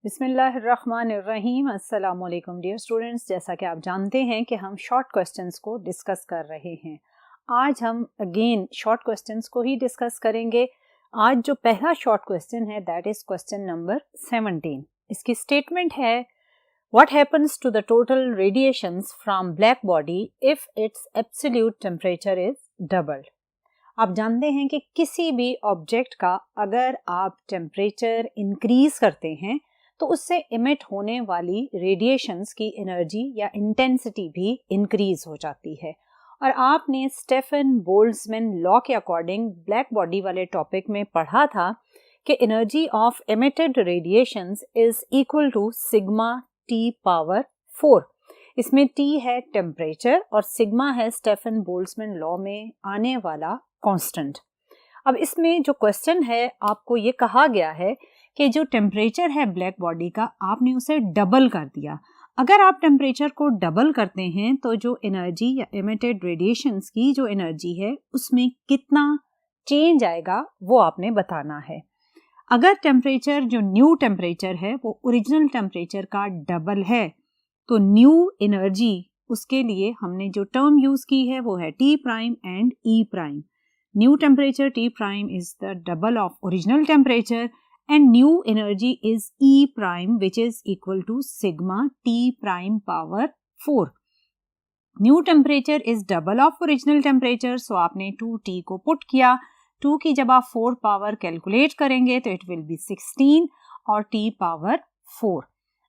बिस्मिल्लाहिर्रहमानिर्रहीम। अस्सलाम वालेकुम डियर स्टूडेंट्स। जैसा कि आप जानते हैं कि हम शॉर्ट क्वेश्चंस को डिस्कस कर रहे हैं। आज हम अगेन शॉर्ट क्वेश्चंस को ही डिस्कस करेंगे। आज जो पहला शॉर्ट क्वेश्चन है दैट इज क्वेश्चन नंबर 17। इसकी स्टेटमेंट है what happens to the total radiations from black body if it's absolute temperature is doubled. आप जानते हैं कि किसी भी ऑब्जेक्ट का अगर आप टेम्परेचर इंक्रीज करते हैं तो उससे इमिट होने वाली रेडिएशंस की एनर्जी या इंटेंसिटी भी इंक्रीज हो जाती है। और आपने स्टेफन बोल्ट्जमैन लॉ के अकॉर्डिंग ब्लैक बॉडी वाले टॉपिक में पढ़ा था कि energy of emitted radiations is equal to sigma T power 4। इसमें टी है टेम्परेचर और सिग्मा है स्टेफन बोल्ट्जमैन लॉ में आने वाला कांस्टेंट। अब इसमें जो क्वेश्चन है आपको ये कहा गया है कि जो टेम्परेचर है ब्लैक बॉडी का आपने उसे डबल कर दिया। अगर आप टेम्परेचर को डबल करते हैं तो जो एनर्जी या एमिटेड रेडिएशंस की जो एनर्जी है उसमें कितना चेंज आएगा वो आपने बताना है। अगर टेम्परेचर जो न्यू टेम्परेचर है वो ओरिजिनल टेम्परेचर का डबल है तो न्यू एनर्जी उसके लिए हमने जो टर्म यूज की है वो है T prime and E prime. New temperature T prime is the double of original temperature and new energy is E prime which is equal to sigma T prime power 4. New temperature is double of original temperature, so आपने 2T को put किया। 2 की जब आप 4 power calculate करेंगे तो it will B 16 और T power 4।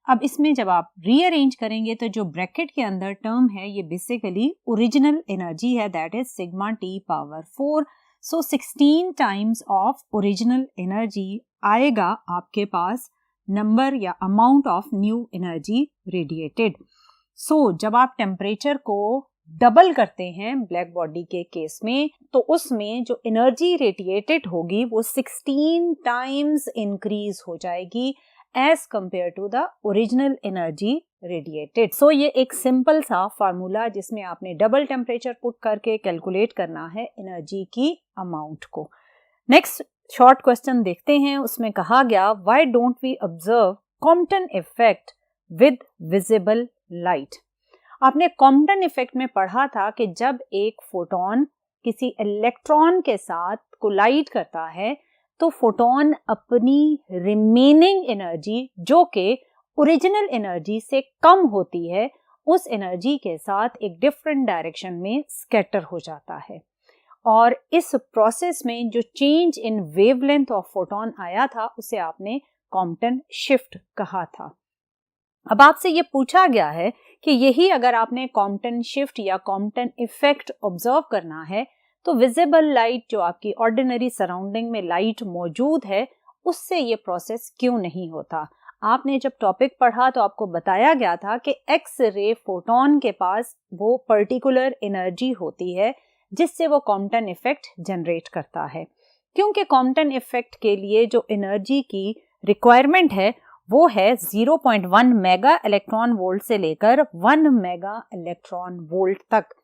अब इसमें जब आप रीअरेंज करेंगे तो जो ब्रैकेट के अंदर टर्म है ये बेसिकली ओरिजिनल एनर्जी है that is sigma T power 4। So 16 times of original energy आएगा आपके पास नंबर या amount of new energy radiated. So जब आप टेम्परेचर को डबल करते हैं ब्लैक बॉडी के केस में तो उसमें जो एनर्जी रेडिएटेड होगी वो 16 टाइम्स इंक्रीज हो जाएगी as compare to the original energy radiated. So ये एक सिंपल सा फार्मूला जिसमें आपने डबल टेम्परेचर पुट करके कैलकुलेट करना है एनर्जी की अमाउंट को। नेक्स्ट शॉर्ट क्वेश्चन देखते हैं। उसमें कहा गया why don't we observe Compton effect with visible light. आपने कॉम्पटन इफेक्ट में पढ़ा था कि जब एक फोटोन किसी इलेक्ट्रॉन के साथ कोलाइड करता है तो फोटोन अपनी रिमेनिंग एनर्जी जो कि ओरिजिनल एनर्जी से कम होती है उस एनर्जी के साथ एक डिफरेंट डायरेक्शन में स्कैटर हो जाता है। और इस प्रोसेस में जो change in wavelength of photon आया था उसे आपने कॉम्पटन शिफ्ट कहा था। अब आपसे ये पूछा गया है कि यही अगर आपने कॉम्पटन शिफ्ट या कॉम्पटन इफेक्ट ऑब्जर्व करना है तो विजिबल लाइट जो आपकी ऑर्डिनरी सराउंडिंग में लाइट मौजूद है उससे ये प्रोसेस क्यों नहीं होता। आपने जब टॉपिक पढ़ा तो आपको बताया गया था कि एक्स रे फोटोन के पास वो पर्टिकुलर एनर्जी होती है जिससे वो कॉम्पटन इफेक्ट जनरेट करता है। क्योंकि कॉम्पटन इफेक्ट के लिए जो एनर्जी की रिक्वायरमेंट है वो है 0.1 मेगा इलेक्ट्रॉन वोल्ट से लेकर 1 मेगा इलेक्ट्रॉन वोल्ट तक।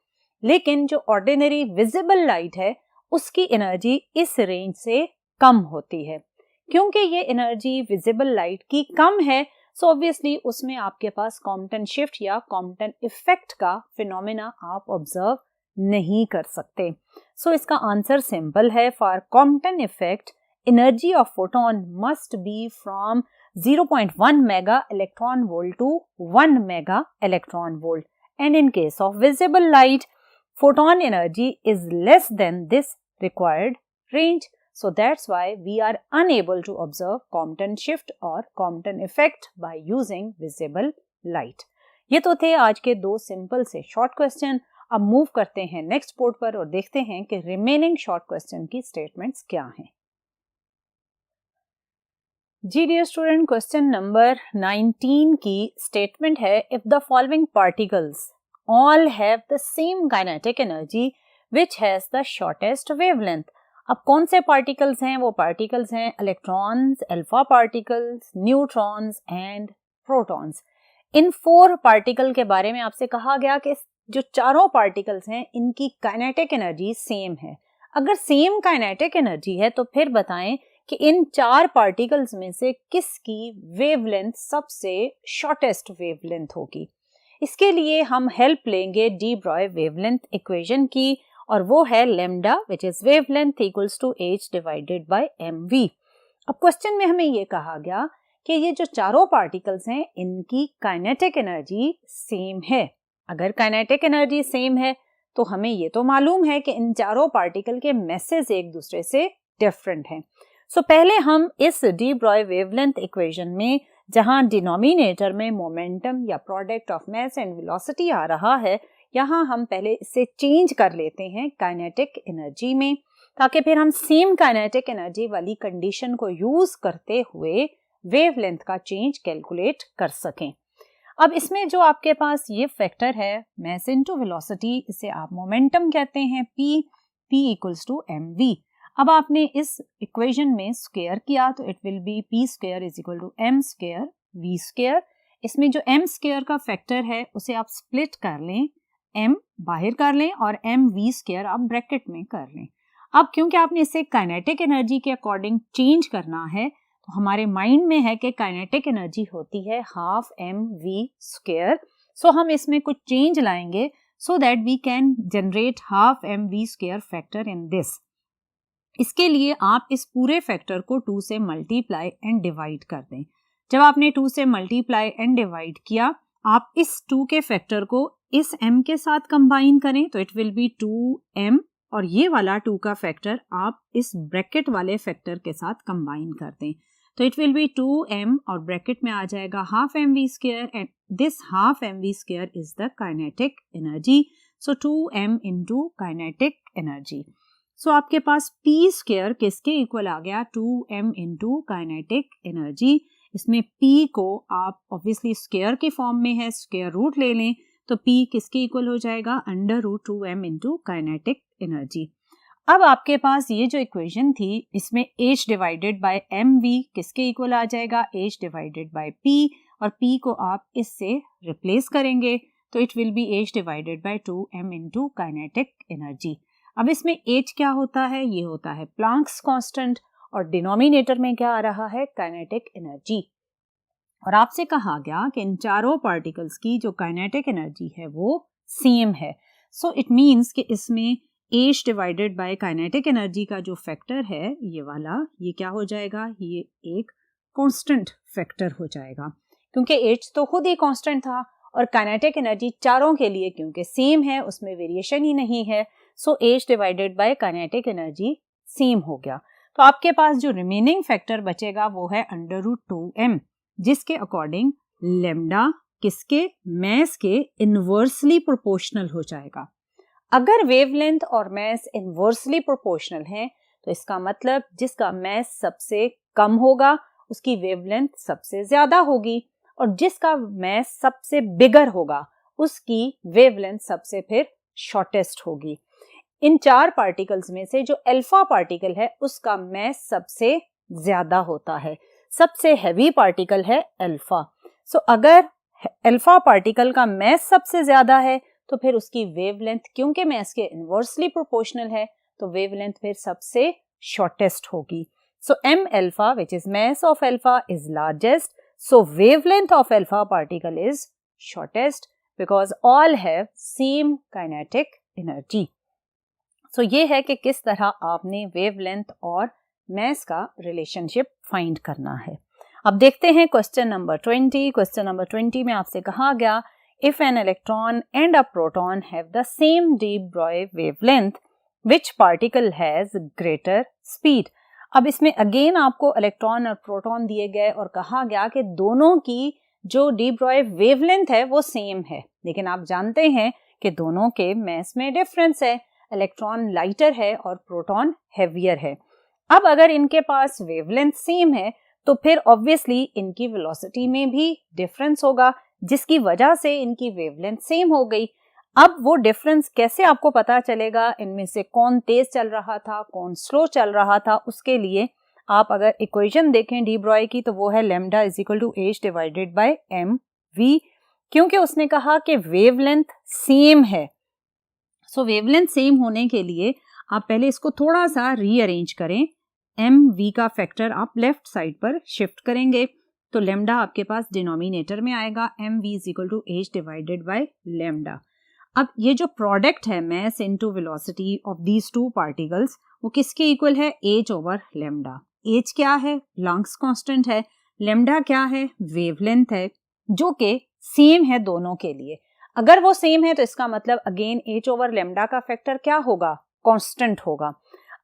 लेकिन जो ऑर्डिनरी विजिबल लाइट है उसकी एनर्जी इस रेंज से कम होती है। क्योंकि ये एनर्जी विजिबल लाइट की कम है सो ऑब्वियसली उसमें आपके पास कॉम्पटन शिफ्ट या कॉम्पटन इफेक्ट का फिनोमेना आप ऑब्जर्व नहीं कर सकते। सो इसका आंसर सिंपल है। For Compton effect energy of photon must be from 0.1 mega electron volt to 1 mega electron volt and in case of visible light photon energy is less than this required range. So that's why we are unable to observe Compton shift or Compton effect by using visible light. ये तो थे आज के दो simple से short question. अब move करते हैं नेक्स्ट बोर्ड पर और देखते हैं कि रिमेनिंग शॉर्ट क्वेश्चन की स्टेटमेंट्स क्या हैं। जी डियर स्टूडेंट, क्वेश्चन नंबर 19 की स्टेटमेंट है if the following particles all have the same kinetic energy which has the shortest wavelength। अब कौन से पार्टिकल्स हैं? वो पार्टिकल्स हैं electrons, alpha particles, neutrons and protons. In 4 particle के बारे में आपसे कहा गया कि जो चारों पार्टिकल्स हैं इनकी काइनेटिक एनर्जी सेम है। अगर सेम काइनेटिक एनर्जी है तो फिर बताएं कि इन 4 पार्टिकल्स में से किसकी वेवलेंथ सबसे शॉर्टेस्ट वेवलेंथ होगी। इसके लिए हम हेल्प लेंगे डी ब्रॉय वेवलेंथ इक्वेशन की, और वो है lambda which is wavelength equals to h divided by mv। अब क्वेश्चन में हमें ये कहा गया कि ये जो चारों पार्टिकल्स हैं इनकी काइनेटिक एनर्जी सेम है। अगर काइनेटिक एनर्जी सेम है तो हमें ये तो मालूम है कि इन चारों पार्टिकल के मैसेज एक दूसरे से डिफरेंट हैं। सो पहले हम इस डी ब्रॉय वेवलेंथ इक्वेशन में जहां डिनोमिनेटर में मोमेंटम या product of mass and velocity आ रहा है, यहाँ हम पहले इसे चेंज कर लेते हैं काइनेटिक एनर्जी में, ताकि फिर हम सेम काइनेटिक एनर्जी वाली कंडीशन को यूज करते हुए वेवलेंथ का चेंज कैलकुलेट कर सकें। अब इसमें जो आपके पास ये फैक्टर है मास इनटू वेलोसिटी, इसे आप मोमेंटम कहते हैं, p इक्वल्स टू mv। अब आपने इस इक्वेशन में स्क्वायर किया तो it will be p square is equal to m square v square. इसमें जो m स्क्वायर का फैक्टर है उसे आप स्प्लिट कर लें, m बाहर कर लें और m v स्क्वायर आप ब्रैकेट में कर लें। अब क्योंकि आपने इसे काइनेटिक एनर्जी के अकॉर्डिंग चेंज करना है तो हमारे माइंड में है कि काइनेटिक एनर्जी होती है हाफ mv स्क्वायर। सो हम इसमें कुछ चेंज लाएंगे so that we can generate half mv square factor in this. इसके लिए आप इस पूरे फैक्टर को 2 से मल्टीप्लाई एंड डिवाइड कर दें। जब आपने 2 से मल्टीप्लाई एंड डिवाइड किया, आप इस 2 के फैक्टर को इस m के साथ कंबाइन करें तो इट विल बी 2m, और ये वाला 2 का फैक्टर आप इस ब्रैकेट वाले फैक्टर के साथ कंबाइन कर दें तो इट विल बी 2m, और ब्रैकेट में आ जाएगा half mv square, and this half mv square is the kinetic energy. So 2m into kinetic energy. So आपके पास p स्क्वायर किसके इक्वल आ गया, 2m इनटू काइनेटिक एनर्जी। इसमें p को आप ऑब्वियसली स्क्वायर की फॉर्म में है, स्क्वायर रूट ले लें तो p किसके इक्वल हो जाएगा, under root 2m into kinetic energy. अब आपके पास ये जो इक्वेशन थी इसमें h डिवाइडेड बाय mv किसके इक्वल आ जाएगा, h डिवाइडेड बाय p, और p को आप इससे रिप्लेस करेंगे तो it will be h divided by 2m into kinetic energy. अब इसमें h क्या होता है, ये होता है प्लैंक्स कांस्टेंट, और डिनोमिनेटर में क्या आ रहा है, काइनेटिक एनर्जी। और आपसे कहा गया कि इन चारों पार्टिकल्स की जो काइनेटिक एनर्जी है वो सेम है। सो इट मीन्स कि इसमें h divided bye kinetic energy का जो फैक्टर है ये वाला, ये क्या हो जाएगा, ये एक कांस्टेंट फैक्टर हो जाएगा, क्योंकि h तो खुद ही कांस्टेंट था और काइनेटिक एनर्जी चारों के लिए क्योंकि सेम है उसमें वेरिएशन ही नहीं है। सो h divided bye kinetic energy same हो गया। तो आपके पास जो रिमेनिंग फैक्टर बचेगा वो है अंडर रूट 2m, जिसके अकॉर्डिंग लेम्डा किसके, मैस के इनवर्सली प्रोपोर्शनल हो जाएगा। अगर वेवलेंथ और मैस इनवर्सली प्रोपोर्शनल है तो इसका मतलब जिसका मैस सबसे कम होगा उसकी वेवलेंथ सबसे ज्यादा होगी, और जिसका मैस सबसे बिगर होगा उसकी वेवलेंथ सबसे फिर शॉर्टेस्ट होगी। इन 4 पार्टिकल्स में से जो अल्फा पार्टिकल है उसका मैस सबसे ज्यादा होता है, सबसे हैवी पार्टिकल है अल्फा। सो अगर अल्फा पार्टिकल का मैस सबसे ज्यादा है तो फिर उसकी वेवलेंथ क्योंकि मैस के इनवर्सली प्रोपोर्शनल है तो वेवलेंथ फिर सबसे शॉर्टेस्ट होगी। सो m alpha which is mass of alpha is largest, so wavelength of alpha particle is shortest because all have same kinetic energy. सो ये है कि किस तरह आपने वेवलेंथ और मैस का रिलेशनशिप फाइंड करना है। अब देखते हैं क्वेश्चन नंबर 20। क्वेश्चन नंबर 20 में आपसे कहा गया if an electron and a proton have the same D Broglie wavelength which particle has greater speed. अब इसमें अगेन आपको इलेक्ट्रॉन और प्रोटॉन दिए गए और कहा गया कि दोनों की जो डी ब्रॉय वेवलेंथ है वो सेम है, लेकिन आप जानते हैं कि दोनों के मैस में डिफरेंस है, इलेक्ट्रॉन लाइटर है और प्रोटॉन हेवियर है। अब अगर इनके पास वेवलेंथ सेम है तो फिर ऑब्वियसली इनकी वेलोसिटी में भी डिफरेंस होगा, जिसकी वजह से इनकी वेवलेंथ सेम हो गई। अब वो डिफरेंस कैसे आपको पता चलेगा, इनमें से कौन तेज चल रहा था कौन स्लो चल रहा था, उसके लिए आप अगर इक्वेशन देखें डी ब्रॉय की तो वो है lambda is equal to h divided by mv, क्योंकि उसने कहा कि वेवलेंथ सेम है। सो वेवलेंथ सेम होने के लिए आप पहले इसको थोड़ा सा रीअरेंज करें। एम वी का फैक्टर आप लेफ्ट साइड पर शिफ्ट करेंगे तो लेमडा आपके पास डिनोमिनेटर में आएगा, M V is equal to H divided by lambda. अब ये जो प्रोडक्ट है mass into velocity of these two particles वो किसके इक्वल है, एच ओवर लेमडा। एच क्या है, प्लैंक्स कांस्टेंट है, लेमडा क्या है, वेवलेंथ है, जो कि सेम है दोनों के लिए। अगर वो सेम है तो इसका मतलब अगेन एच ओवर लेमडा का फैक्टर क्या होगा, कांस्टेंट होगा।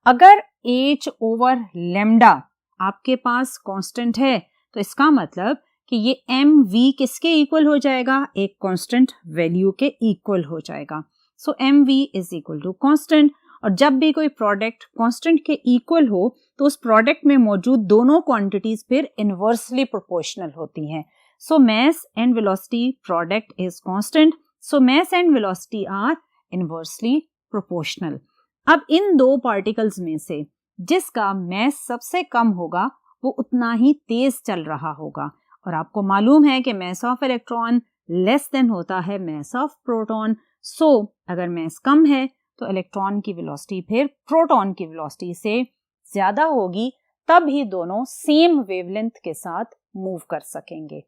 अगर एच ओवर लेमडा आपके पास कांस्टेंट है तो इसका मतलब कि ये एम वी किसके इक्वल हो जाएगा, एक कांस्टेंट वैल्यू के इक्वल हो जाएगा। So M V is equal to constant. और जब भी कोई प्रोडक्ट कांस्टेंट के इक्वल हो तो उस प्रोडक्ट में मौजूद दोनों क्वांटिटीज फिर इनवर्सली प्रोपोर्शनल होती हैं। So mass and velocity product is constant, so mass and velocity are inversely proportional. अब इन दो पार्टिकल्स में से जिसका मास सबसे कम होगा वो उतना ही तेज चल रहा होगा। और आपको मालूम है कि mass of electron less than होता है मास ऑफ प्रोटॉन। सो अगर मास कम है तो इलेक्ट्रॉन की वेलोसिटी फिर प्रोटॉन की वेलोसिटी से ज्यादा होगी, तब ही दोनों सेम वेवलेंथ के साथ मूव कर सकेंगे।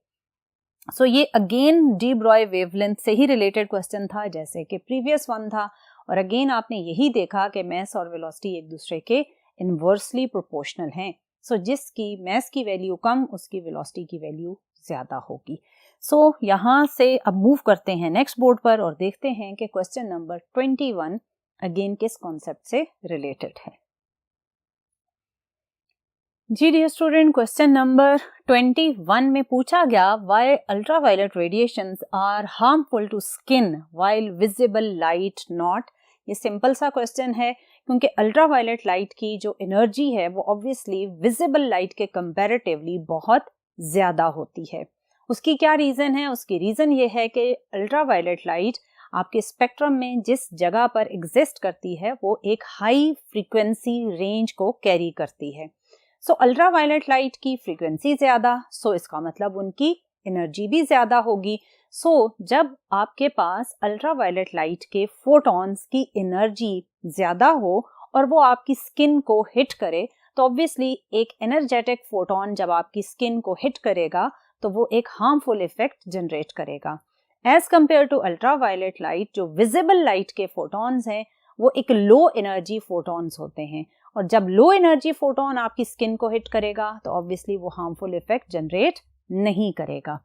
सो ये अगेन डी ब्रॉय वेवलेंथ से ही रिलेटेड क्वेश्चन था जैसे कि प्रीवियस वन था। और अगेन आपने यही देखा कि मास और वेलोसिटी एक दूसरे के इनवर्सली प्रोपोर्शनल हैं। सो जिसकी मास की वैल्यू कम उसकी वेलोसिटी की वैल्यू ज्यादा होगी। सो यहाँ से अब मूव करते हैं नेक्स्ट बोर्ड पर और देखते हैं कि क्वेश्चन नंबर 21 अगेन किस कॉन्सेप्ट से रिलेटेड है। जी डियर स्टूडेंट, क्वेश्चन नंबर 21 में पूछा गया why ultraviolet radiations are harmful to skin while visible light not. ये सिंपल सा क्वेश्चन है क्योंकि अल्ट्रावायलेट लाइट की जो एनर्जी है वो ऑब्वियसली विजिबल लाइट के कंपैरेटिवली बहुत ज्यादा होती है। उसकी क्या रीजन है, उसकी रीजन ये है कि अल्ट्रावायलेट लाइट आपके स्पेक्ट्रम में जिस जगह पर एग्जिस्ट करती है वो एक हाई फ्रीक्वेंसी रेंज को कैरी करती है। सो अल्ट्रावायलेट लाइट की फ्रीक्वेंसी ज्यादा, सो इसका मतलब उनकी एनर्जी भी ज्यादा होगी। सो जब आपके पास अल्ट्रावायलेट लाइट के फोटॉन्स की एनर्जी ज्यादा हो और वो आपकी स्किन को हिट करे तो ऑब्वियसली एक एनर्जेटिक फोटॉन जब आपकी स्किन को हिट करेगा तो वो एक हार्मफुल इफेक्ट जनरेट करेगा। As compare to ultraviolet light जो विजिबल लाइट के फोटॉन्स हैं वो एक लो एनर्जी फोटॉन्स होते हैं और जब लो एनर्जी फोटॉन आपकी स्किन को हिट करेगा तो ऑब्वियसली वो हार्मफुल इफेक्ट जनरेट नहीं करेगा।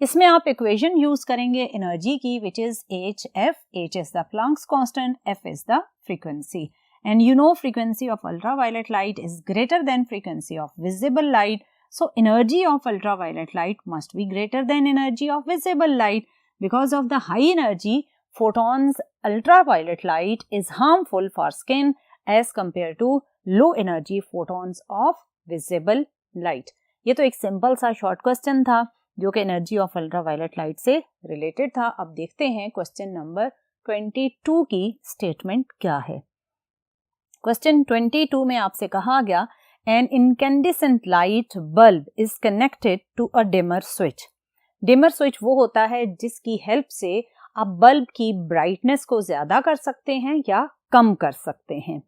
इसमें आप इक्वेशन यूज करेंगे एनर्जी की which is H F. H is the Planck's constant, F is the frequency and you know frequency of ultraviolet light is greater than frequency of visible light. So energy of ultraviolet light must be greater than energy of visible light. Because of the high energy, photons ultraviolet light is harmful for skin as compared to low energy photons of visible light. ये तो एक simple सा short question था जो कि energy of ultraviolet light से related था। अब देखते हैं क्वेश्चन नंबर 22 की स्टेटमेंट क्या है। क्वेश्चन 22 में आपसे कहा गया An incandescent light bulb is connected to a dimmer switch. Dimmer switch वो होता है जिसकी हेल्प से आप बल्ब की ब्राइटनेस को ज्यादा कर सकते हैं या कम कर सकते हैं।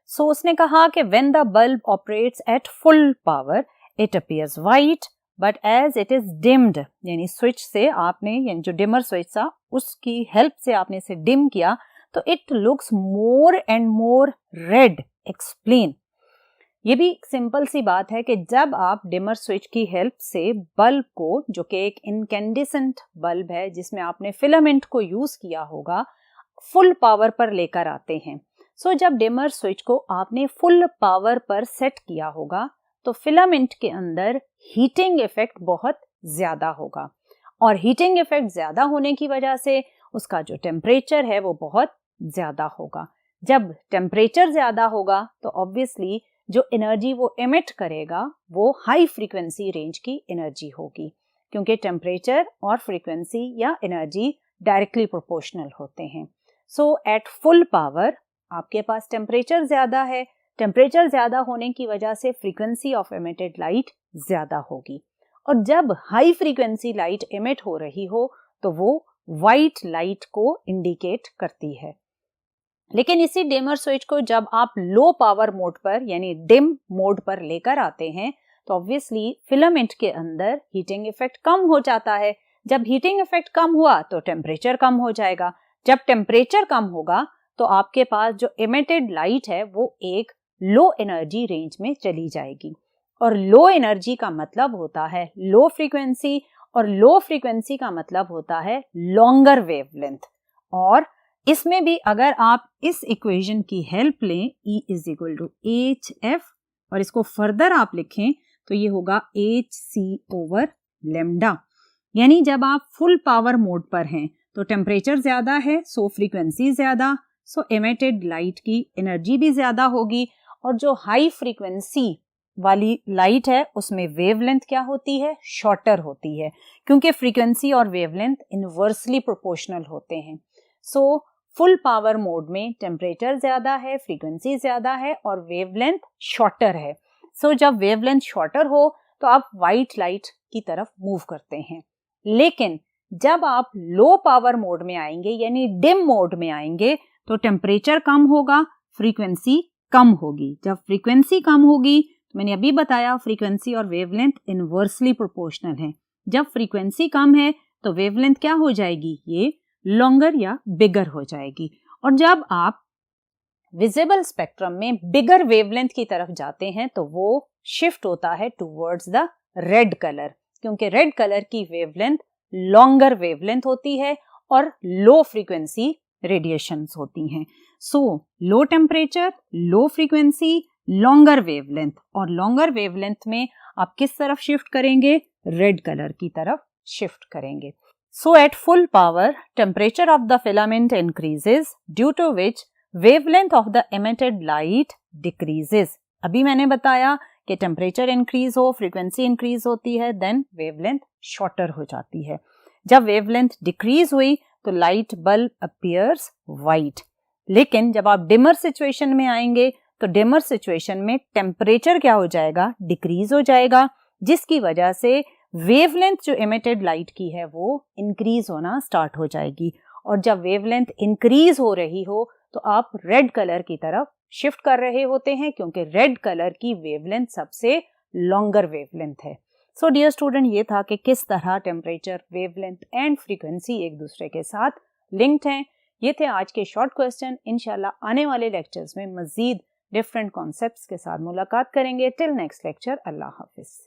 सो उसने कहा कि when the bulb operates at full power, it appears white, but as it is dimmed, यानी स्विच से आपने यानी जो डिमर स्विच था उसकी हेल्प से आपने इसे डिम किया तो it looks more and more red. Explain. ये भी एक सिंपल सी बात है कि जब आप डिमर स्विच की हेल्प से बल्ब को, जो कि एक इनकैंडेसेंट बल्ब है जिसमें आपने फिलामेंट को यूज किया होगा, फुल पावर पर लेकर आते हैं। सो जब डिमर स्विच को आपने फुल पावर पर सेट किया होगा तो फिलामेंट के अंदर हीटिंग इफेक्ट बहुत ज्यादा होगा और हीटिंग इफेक्ट ज्यादा होने की वजह से उसका जो टेम्परेचर है वो बहुत ज्यादा होगा। जब टेम्परेचर ज्यादा होगा तो ऑब्वियसली जो एनर्जी वो एमिट करेगा वो हाई फ्रीक्वेंसी रेंज की एनर्जी होगी क्योंकि टेम्परेचर और फ्रीक्वेंसी या एनर्जी डायरेक्टली प्रोपोर्शनल होते हैं। सो एट फुल पावर आपके पास टेम्परेचर ज्यादा है, टेम्परेचर ज्यादा होने की वजह से फ्रीक्वेंसी ऑफ एमिटेड लाइट ज्यादा होगी और जब हाई फ्रीक्वेंसी लाइट एमिट हो रही हो तो वो वाइट लाइट को इंडिकेट करती है। लेकिन इसी डिमर स्विच को जब आप लो पावर मोड पर यानी डिम मोड पर लेकर आते हैं तो ऑब्वियसली फिलामेंट के अंदर हीटिंग इफेक्ट कम हो जाता है। जब हीटिंग इफेक्ट कम हुआ तो टेम्परेचर कम हो जाएगा। जब टेम्परेचर कम होगा तो आपके पास जो इमिटेड लाइट है वो एक लो एनर्जी रेंज में चली जाएगी। और लो एनर्जी का मतलब होता है लो फ्रीक्वेंसी, और लो फ्रीक्वेंसी का मतलब होता है लॉन्गर वेवलेंथ। और इसमें भी अगर आप इस इक्वेशन की हेल्प लें, E is equal to HF, और इसको फर्दर आप लिखें तो ये होगा HC ओवर लैम्डा। यानी जब आप फुल पावर मोड पर हैं तो टेम्परेचर ज्यादा है, सो फ्रीक्वेंसी ज्यादा, सो एमिटेड लाइट की एनर्जी भी ज्यादा होगी। और जो हाई फ्रीक्वेंसी वाली लाइट है उसमें वेवलेंथ क्या होती है, शॉर्टर होती है, क्योंकि फ्रीक्वेंसी और वेवलेंथ इनवर्सली प्रोपोर्शनल होते हैं। सो फुल पावर मोड में टेम्परेचर ज्यादा है, फ्रीक्वेंसी ज्यादा है और वेवलेंथ शॉर्टर है। सो जब वेवलेंथ शॉर्टर हो तो आप व्हाइट लाइट की तरफ मूव करते हैं। लेकिन जब आप लो पावर मोड में आएंगे यानी डिम मोड में आएंगे तो टेम्परेचर कम होगा, फ्रीक्वेंसी कम होगी। जब फ्रीक्वेंसी कम होगी तो मैंने अभी बताया फ्रीक्वेंसी और वेवलेंथ इनवर्सली प्रोपोर्शनल है। जब फ्रीक्वेंसी कम है तो वेवलेंथ क्या हो जाएगी, ये लॉन्गर या बिगर हो जाएगी। और जब आप विजिबल स्पेक्ट्रम में बिगर वेवलेंथ की तरफ जाते हैं तो वो शिफ्ट होता है टुवर्ड्स द रेड कलर, क्योंकि रेड कलर की वेवलेंथ लॉन्गर वेवलेंथ होती है और लो फ्रीक्वेंसी रेडिएशंस होती हैं। So low temperature, low frequency, longer wavelength, और लॉन्गर वेवलेंथ में आप किस तरफ शिफ्ट करेंगे, रेड कलर की तरफ शिफ्ट करेंगे। So at full power, temperature of the filament increases, due to which wavelength of the emitted light decreases. अभी मैंने बताया कि टेम्परेचर इंक्रीज हो, फ्रीक्वेंसी इंक्रीज होती है, देन वेवलेंथ शॉर्टर हो जाती है। जब वेवलेंथ डिक्रीज हुई तो लाइट बल्ब अपीयर्स वाइट। लेकिन जब आप डिमर सिचुएशन में आएंगे तो डिमर सिचुएशन में टेम्परेचर क्या हो जाएगा, डिक्रीज हो जाएगा, जिसकी वजह से वेवलेंथ जो इमिटेड लाइट की है वो इंक्रीज होना स्टार्ट हो जाएगी। और जब वेवलेंथ इंक्रीज हो रही हो तो आप रेड कलर की तरफ शिफ्ट कर रहे होते हैं, क्योंकि रेड कलर की वेवलेंथ सबसे लॉन्गर वेवलेंथ है। सो डियर स्टूडेंट, ये था कि किस तरह टेम्परेचर, वेवलेंथ एंड फ्रीक्वेंसी एक दूसरे के साथ लिंक्ड हैं। ये थे आज के शॉर्ट क्वेश्चन। इंशाल्लाह आने वाले लेक्चर्स में मजीद डिफरेंट कॉन्सेप्ट्स के साथ मुलाकात करेंगे। टिल नेक्स्ट लेक्चर, अल्लाह हाफिज।